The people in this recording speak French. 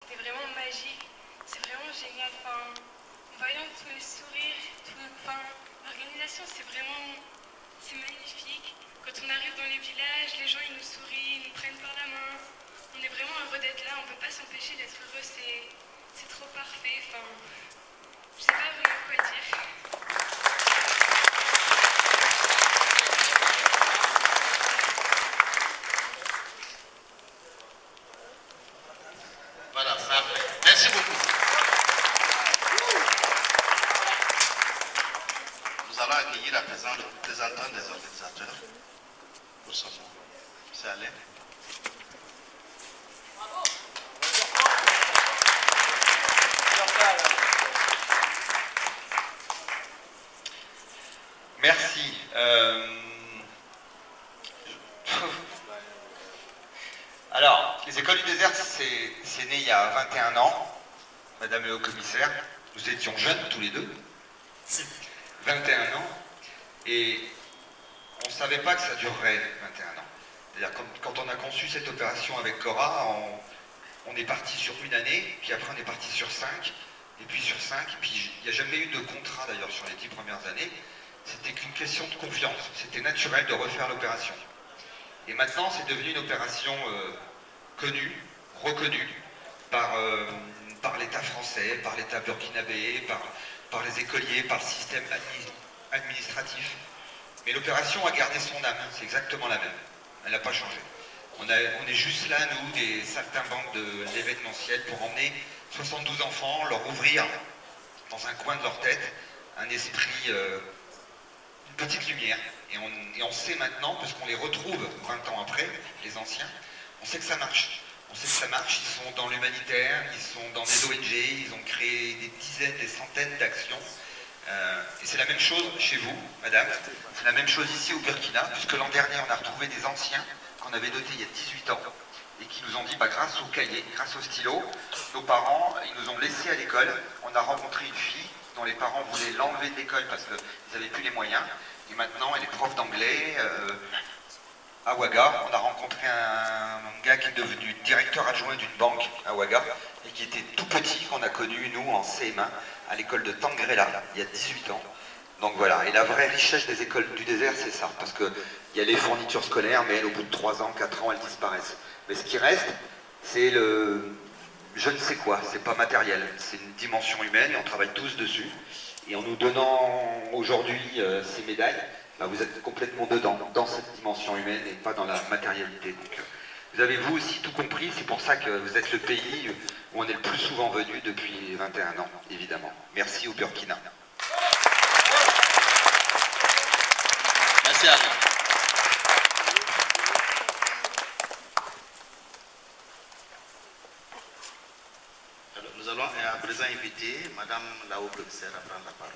c'était vraiment magique. C'est vraiment génial. Enfin, en voyant tous les sourires, enfin, l'organisation, c'est magnifique. Quand on arrive dans les villages, les gens ils nous sourient, ils nous prennent par la main. On est vraiment heureux d'être là. On ne peut pas s'empêcher d'être heureux. C'est trop parfait. Enfin, je sais pas vraiment quoi dire. Voilà, parfait. Merci beaucoup. Nous allons accueillir à présent le représentant des organisateurs pour son mot. C'est Alain. Merci. Alors, les écoles du désert, c'est né il y a 21 ans. Madame le haut-commissaire, nous étions jeunes tous les deux. 21 ans. Et on ne savait pas que ça durerait 21 ans. C'est-à-dire quand on a conçu cette opération avec Cora, on est parti sur une année, puis après on est parti sur 5, et puis sur 5, et puis il n'y a jamais eu de contrat d'ailleurs sur les 10 premières années. C'était qu'une question de confiance. C'était naturel de refaire l'opération. Et maintenant, c'est devenu une opération connue, reconnue par l'État français, par l'État burkinabé, par les écoliers, par le système administratif. Mais l'opération a gardé son âme, c'est exactement la même. Elle n'a pas changé. On est juste là, nous, des saltimbanques de l'événementiel, pour emmener 72 enfants, leur ouvrir dans un coin de leur tête un esprit, une petite lumière. Et on sait maintenant, parce qu'on les retrouve 20 ans après, les anciens, on sait que ça marche. On sait que ça marche, ils sont dans l'humanitaire, ils sont dans des ONG, ils ont créé des dizaines, des centaines d'actions. Et c'est la même chose chez vous, madame, c'est la même chose ici au Burkina, puisque l'an dernier on a retrouvé des anciens qu'on avait dotés il y a 18 ans et qui nous ont dit, grâce au cahier, grâce au stylo, nos parents, ils nous ont laissés à l'école. On a rencontré une fille dont les parents voulaient l'enlever de l'école parce qu'ils n'avaient plus les moyens. Et maintenant, elle est prof d'anglais à Ouaga. On a rencontré un gars qui est devenu directeur adjoint d'une banque à Ouaga et qui était tout petit, qu'on a connu, nous, en CM1, à l'école de Tangrela, il y a 18 ans. Donc voilà, et la vraie richesse des écoles du désert, c'est ça, parce qu'il y a les fournitures scolaires, mais au bout de 3 ans, 4 ans, elles disparaissent. Mais ce qui reste, c'est le je ne sais quoi, c'est pas matériel, c'est une dimension humaine et on travaille tous dessus. Et en nous donnant aujourd'hui ces médailles, vous êtes complètement dedans, dans cette dimension humaine et pas dans la matérialité. Donc, vous avez vous aussi tout compris, c'est pour ça que vous êtes le pays où on est le plus souvent venu depuis 21 ans, évidemment. Merci au Burkina. Merci Alain. Alors, nous allons à présent inviter Madame la haut-commissaire à prendre la parole.